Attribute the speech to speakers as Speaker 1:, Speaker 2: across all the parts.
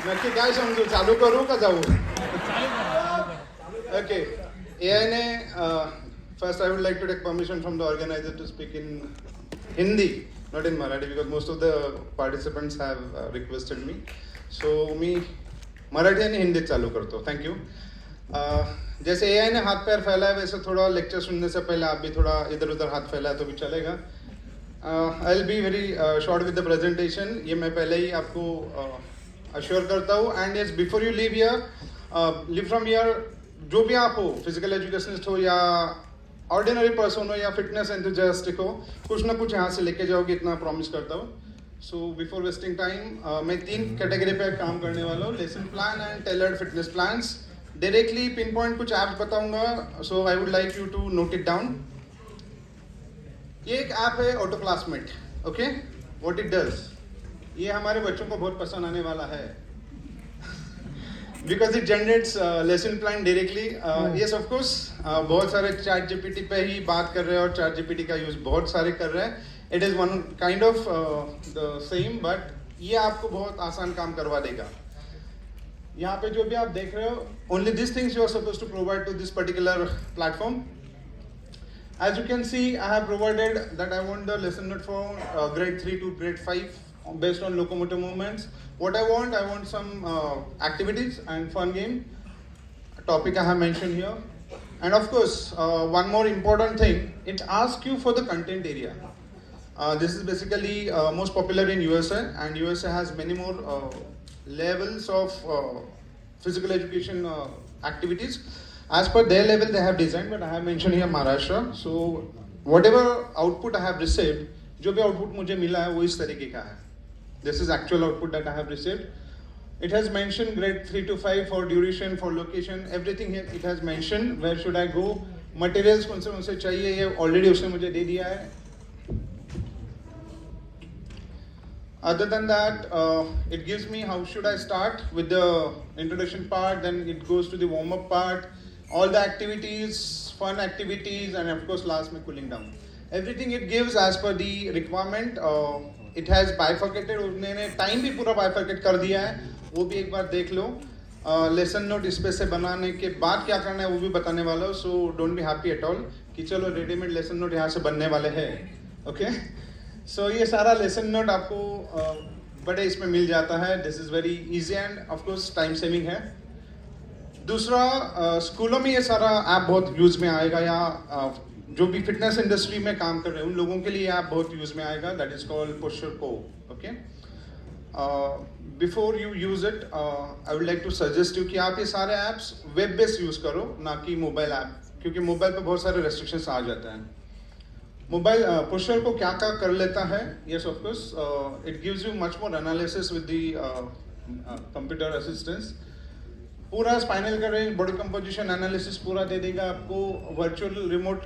Speaker 1: नक्की काय समजू, चालू करू का जाऊ? ओके, AI ने first I would like to take permission from the organizer to speak in Hindi, not in Marathi, because most of the participants have requested me. So मी मराठी आणि हिंदीत चालू करतो. Thank you. जैसे AI ने हाथ पैर फैलाया वैसे थोड़ा लेक्चर सुनने से पहले आप भी थोड़ा इधर उधर हाथ फैलाया तो भी चलेगा. I will be very short with the presentation. ये मैं पहले ही आपको अश्योर करता हूँ. And yes, before you leave from here, जो भी आप हो, फिजिकल एजुकेशनिस्ट हो या ऑर्डिनरी पर्सन हो या फिटनेस एंथुसियास्टिक हो, कुछ ना कुछ यहाँ से लेके जाओगे, इतना प्रॉमिस करता हूँ. सो बिफोर वेस्टिंग टाइम, मैं 3 कैटेगरी पे काम करने वाला हूँ: lesson plan and tailored fitness plans. Directly pinpoint कुछ ऐप्स बताऊंगा, so I would like you to note it down. ये एक ऐप है auto classmate. Okay, what it does, ये हमारे बच्चों को बहुत पसंद आने वाला है because it generates lesson plan directly. Yes, of course बहुत सारे चैट जीपीटी पे ही बात कर रहे हैं और चैट जीपीटी का यूज बहुत सारे कर रहे हैं. It is one kind of the same, but ये आपको बहुत आसान काम करवा देगा. यहाँ पे जो भी आप देख रहे हो, only this things you are suppose to provide to this particular platform. As you can see, I have provided that I want the lesson note for grade 3 to grade 5 based on locomotor movements. What I want some activities and fun game. Topic I have mentioned here. And of course, one more important thing, it asks you for the content area. This is basically most popular in USA, and USA has many more levels of physical education activities. As per their level they have designed, but I have mentioned here Maharashtra. So whatever output I have received, जो भी output मुझे मिला है वो इस तरीके का है. This is actual output that I have received. It has mentioned grade 3 to 5 for duration, for location, everything here it has mentioned. Where should I go? Materials कौन से चाहिए, ये already उसने मुझे दे दिया है. Other than that, it gives me how should I start with the introduction part, then it goes to the warm-up part, all the activities, fun activities, and of course last में cooling down. Everything it gives as per the requirement. It has bifurcated, उन्होंने time भी पूरा bifurcate कर दिया है, वो भी एक बार देख लो. लेसन नोट इस पे से बनाने के बाद क्या करना है वो भी बताने वाला हूँ. So don't be happy at all कि चलो रेडीमेड लेसन नोट यहाँ से बनने वाले हैं. ओके, सो ये सारा लेसन नोट आपको बड़े इसमें मिल जाता है. This is very easy and of course time saving है. दूसरा, स्कूलों में ये सारा ऐप बहुत यूज़ में आएगा, या जो भी फिटनेस इंडस्ट्री में काम कर रहे हैं उन लोगों के लिए ऐप बहुत यूज़ में आएगा. दैट इज़ कॉल्ड पोस्चर को. Okay, before you use it I would like to suggest you कि आप ये सारे ऐप्स वेब बेस्ड यूज़ करो, ना कि मोबाइल ऐप, क्योंकि मोबाइल पे बहुत सारे रेस्ट्रिक्शंस आ जाते हैं. मोबाइल पोस्चर को क्या क्या कर लेता है? Yes, of course it gives you much more analysis with the computer assistance. पूरा स्पाइनल का रेंज, बॉडी कंपोजिशन एनालिसिस पूरा दे देगा आपको. वर्चुअल रिमोट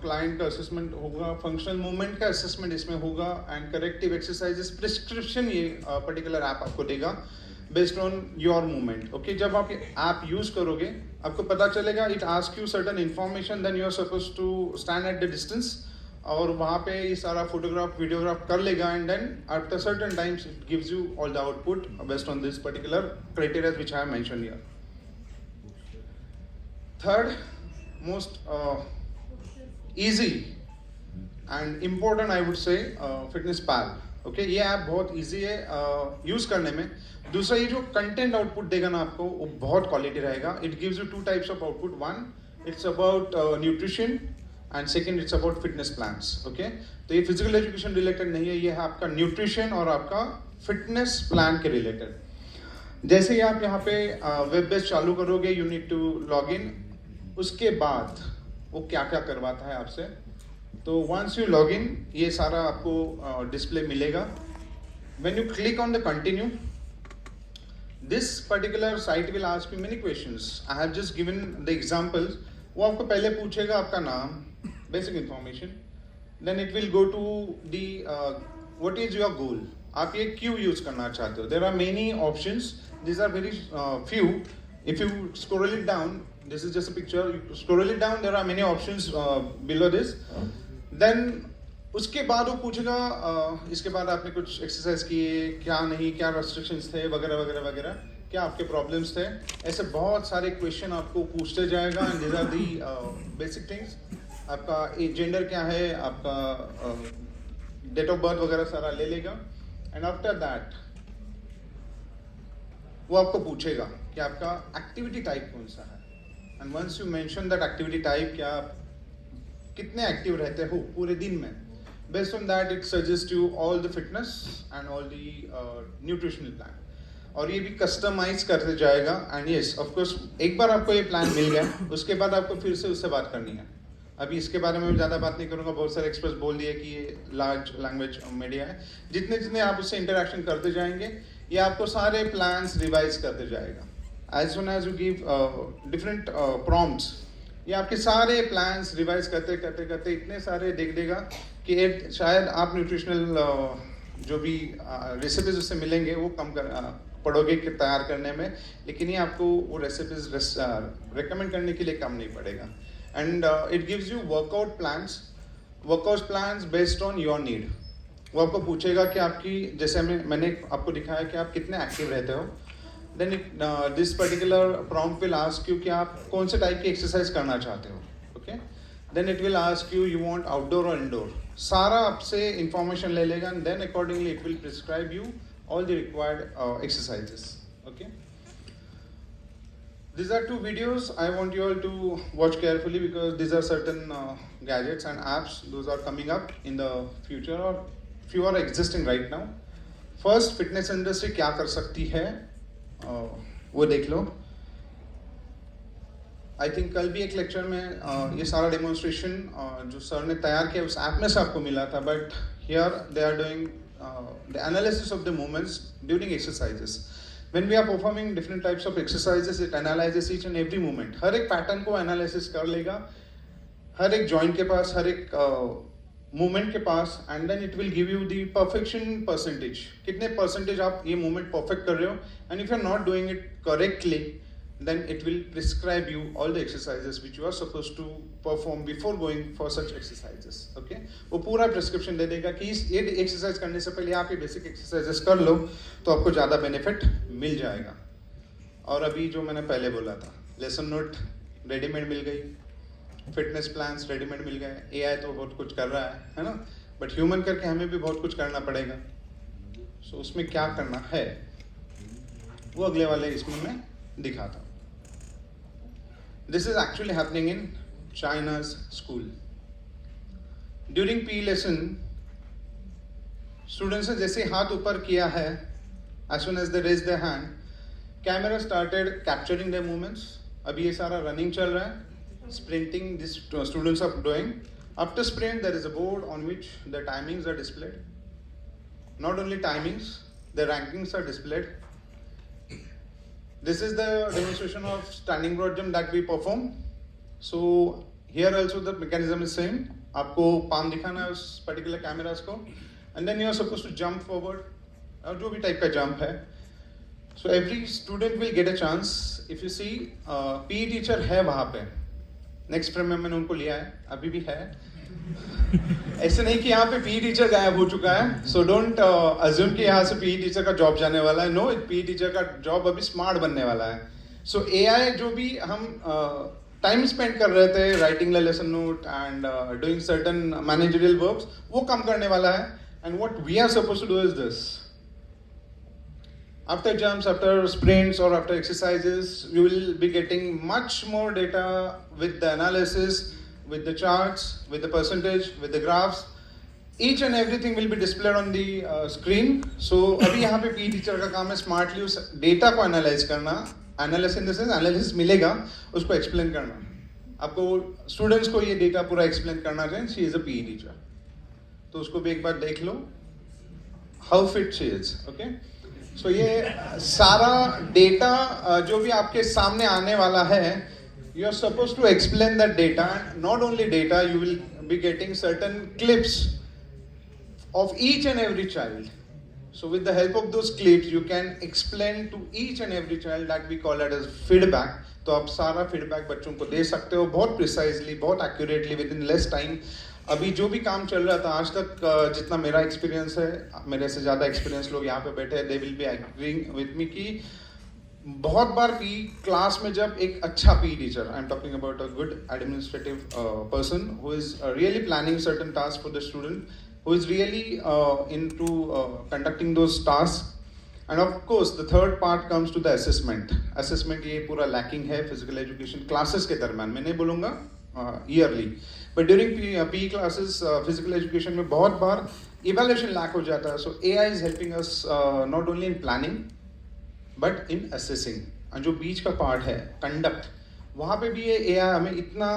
Speaker 1: क्लाइंट का असेसमेंट होगा, फंक्शनल मूवमेंट का असेसमेंट इसमें होगा, एंड करेक्टिव एक्सरसाइजेस प्रिस्क्रिप्शन ये पर्टिकुलर ऐप आपको देगा based on your movement. Okay, जब आप ऐप यूज़ करोगे आपको पता चलेगा, it ask you certain information, then you are suppose to stand at the distance, और वहाँ पे ये सारा फोटोग्राफ वीडियोग्राफ कर लेगा, and then after certain times it gives you all the output based on this particular criteria which I have mentioned here. Third most easy and important I would say, Fitness Pal. Okay, ये app बहुत easy है use करने में. दूसरा, ये जो content output देगा ना आपको वो बहुत क्वालिटी रहेगा. It gives you 2 types of output. One, it's about nutrition, and second, it's about fitness plans. Okay, तो ये फिजिकल एजुकेशन रिलेटेड नहीं है, ये है आपका न्यूट्रिशन और आपका फिटनेस प्लान के रिलेटेड. जैसे ही आप यहाँ पे वेब बेस्ड चालू करोगे, you need to log in. उसके बाद वो क्या क्या करवाता है आपसे, तो वंस यू लॉग इन ये सारा आपको डिस्प्ले मिलेगा. When you click on the continue, this particular site will ask you many questions. I have just given the examples. वो आपको पहले पूछेगा आपका नाम, basic information, then it will go to the what is your goal, आप ये क्यों use करना चाहते हो. There are many options, these are very few. If you scroll it down, this is just a picture, you scroll it down, there are many options below this. Then उसके बाद वो पूछेगा इसके बाद आपने कुछ एक्सरसाइज किए क्या नहीं, क्या रेस्ट्रिक्शंस थे, वगैरह वगैरह वगैरह. क्या आपके प्रॉब्लम्स थे, ऐसे बहुत सारे क्वेश्चन आपको पूछते जाएगा। And these are the basic things. आपका जेंडर क्या है, आपका डेट ऑफ बर्थ वगैरह सारा ले लेगा। एंड आफ्टर दैट वो आपको पूछेगा कि आपका एक्टिविटी टाइप कौन सा है। And once you mention that activity type, क्या आप कितने एक्टिव रहते हो पूरे दिन में, based on that it suggest you all the fitness and all the nutritional plan. और ये भी कस्टमाइज करते जाएगा। एंड यस ऑफ कोर्स, एक बार आपको ये प्लान मिल गया, उसके बाद आपको फिर से उससे बात करनी है। अभी इसके बारे में ज़्यादा बात नहीं करूँगा, बहुत सारे एक्सपर्ट्स बोल दिए कि ये लार्ज लैंग्वेज मीडिया है। जितने जितने आप उससे इंटरेक्शन करते जाएंगे, ये आपको सारे प्लान्स रिवाइज करते जाएगा। As soon as you give different prompts, ये आपके सारे प्लान्स रिवाइज करते करते करते इतने सारे देख देगा कि शायद आप न्यूट्रिशनल जो भी रेसिपीज उससे मिलेंगे वो कम पड़ोगे कि तैयार करने में, लेकिन ये आपको वो रेसिपीज रिकमेंड करने के लिए कम नहीं पड़ेगा। And it gives you workout plans based on your need. वो आपको पूछेगा कि आपकी, जैसे मैंने आपको दिखाया कि आप कितने एक्टिव रहते हो, then this particular prompt will ask you कि आप कौन से टाइप की एक्सरसाइज करना चाहते हो। Okay, then it will ask you want outdoor और इंडोर, सारा आपसे इंफॉर्मेशन ले लेगा। And then accordingly it will prescribe you all the required exercises. Okay, these are two videos I want you all to watch carefully, because these are certain gadgets and apps those are coming up in the future, or few are existing right now. First, fitness industry क्या कर सकती है वो देख लो। I think कल भी एक lecture में ये सारा डेमोन्स्ट्रेशन जो सर ने तैयार किया उस ऐप में से आपको मिला था, but here they are doing the analysis of the movements during exercises. When we are performing different types of exercises, it analyzes each and every movement. हर एक पैटर्न को एनालिसिस कर लेगा, हर एक जॉइंट के पास, हर एक मूवमेंट के पास, and then it will give you the perfection percentage, कितने परसेंटेज आप ये मूवमेंट परफेक्ट कर रहे हो। And if you are not doing it correctly, then it will prescribe you all the exercises which you are supposed to perform before going for such exercises. Okay, वो पूरा prescription दे देगा कि ये exercise करने से पहले आप ये बेसिक एक्सरसाइजेस कर लो तो आपको ज़्यादा बेनिफिट मिल जाएगा। और अभी जो मैंने पहले बोला था, लेसन नोट रेडीमेड मिल गई, फिटनेस प्लान्स रेडीमेड मिल गए, AI तो बहुत कुछ कर रहा है ना, बट ह्यूमन करके हमें भी बहुत कुछ करना पड़ेगा। सो उसमें क्या करना है वो अगले वाले इसमें मैं दिखाता हूँ। This is actually happening in China's school. During PE lesson, students ने जैसे हाथ ऊपर किया है, as soon as they raise their hand, camera started capturing their movements. अभी ये सारा running चल रहा है, sprinting these students are doing. After sprint, there is a board on which the timings are displayed. Not only timings, the rankings are displayed. This is the demonstration of standing broad jump that we perform. So here also the mechanism is same. आपको palm दिखाना है उस particular cameras को, and then you are supposed to jump forward, और जो भी type का jump है. So every student will get a chance. If you see, PE teacher है वहाँ पे. Next frame में मैंने उनको लिया है, अभी भी है. ऐसे नहीं कि यहाँ पे PE टीचर गायब हो चुका है, सो डोंट अज्यूम कि यहाँ से PE टीचर का जॉब जाने वाला है। नो, PE टीचर का जॉब अभी स्मार्ट बनने वाला है। सो AI जो भी हम टाइम स्पेंड कर रहे थे writing lesson note and doing certain managerial works, वो कम करने वाला है। And what we are supposed to do is this, after jumps, after sprints or after exercises, you will be getting much more data with the analysis, with the charts, with the percentage, with the graphs. Each and everything will be displayed on the screen. So अभी यहाँ पे PE teacher का काम है smartly उस data को analyse करना, analysis in the sense analysis मिलेगा उसको एक्सप्लेन करना। आपको स्टूडेंट्स को ये डेटा पूरा एक्सप्लेन करना चाहिए। She is a PE teacher, तो उसको भी एक बार देख लो how fit she is. Okay, so ये सारा डेटा जो भी आपके सामने आने वाला है, you are supposed to explain that data, and not only data, you will be getting certain clips of each and every child. So with the help of those clips, you can explain to each and every child, that we call it as feedback. तो आप सारा feedback बच्चों को दे सकते हो बहुत precisely, बहुत accurately, within less time. अभी जो भी काम चल रहा था आज तक, जितना मेरा एक्सपीरियंस है, मेरे से ज़्यादा एक्सपीरियंस लोग यहाँ पे बैठे हैं, they will be agreeing with me कि बहुत बार पी क्लास में जब एक अच्छा P teacher, I am talking about a good administrative person who is really planning certain task for the student, who is really into conducting those task. And of course the third part comes to the assessment. Assessment ये पूरा lacking है physical education classes के दरम्यान. मैं नहीं बोलूँगा yearly, but during P classes physical education में बहुत बार इवेल्यूशन लैक हो जाता है. सो AI is helping us not only in planning but in assessing. जो बीच का पार्ट है कंडक्ट, वहाँ पे भी ये AI हमें इतना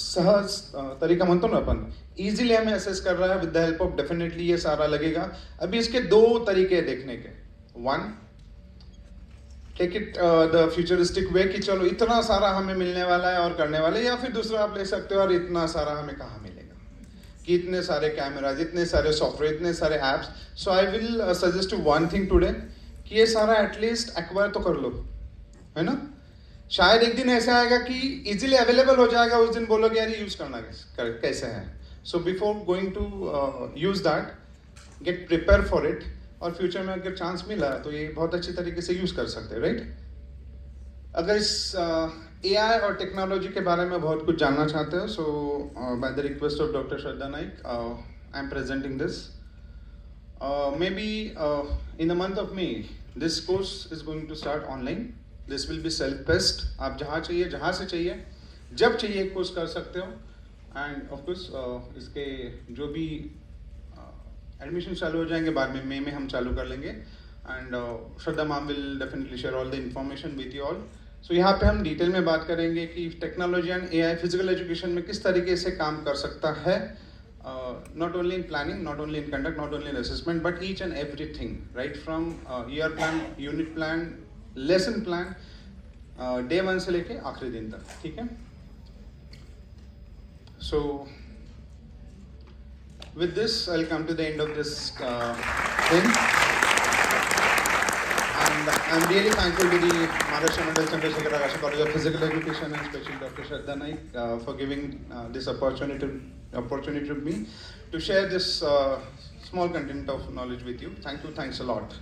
Speaker 1: सहज तरीका म्हणतो ना अपन, इजीली हमें असेस कर रहा है with the help of. Definitely ये सारा लगेगा. अभी इसके दो तरीके देखने के. One, take it the futuristic way कि चलो इतना सारा हमें मिलने वाला है और करने वाले, या फिर दूसरा आप ले सकते हो और इतना सारा हमें कहाँ मिलेगा कि इतने सारे कैमराज, इतने सारे सॉफ्टवेयर, इतने सारे apps. So I will suggest you one thing today कि ये सारा एटलीस्ट एक्वायर तो कर लो, है ना. शायद एक दिन ऐसा आएगा कि इजीली अवेलेबल हो जाएगा, उस दिन बोलोगे यार यूज करना कैसे है. So before going to use that get prepare for it, और फ्यूचर में अगर चांस मिला तो ये बहुत अच्छी तरीके से यूज कर सकते हैं, राइट. अगर इस AI और टेक्नोलॉजी के बारे में बहुत कुछ जानना चाहते हो, so by the request of doctor Shraddha Naik I am presenting this. Maybe in the month of May, this course is going to start online. This will be self-paced. आप जहाँ चाहिए, जहाँ से चाहिए, जब चाहिए कोर्स कर सकते हो. एंड ऑफ कोर्स इसके जो भी एडमिशन चालू हो जाएंगे बाद में, मई में हम चालू कर लेंगे. And Shraddha ma'am will definitely share all the information with you all. So यहाँ पे हम डिटेल में बात करेंगे कि technology and AI physical education में किस तरीके से काम कर सकता है. Not only in planning, not only in conduct, not only in assessment, but each and everything, right from year plan, unit plan, lesson plan, day 1 से लेके आखिरी दिन तक, ठीक है. So with this, I'll come to the end of this thing, and I'm really thankful to the Maharashtra Mandal Chandrasekhar Agasha College of Physical Education and especially Dr. Shraddha Naik for giving this opportunity to me to share this small content of knowledge with you. Thank you. Thanks a lot.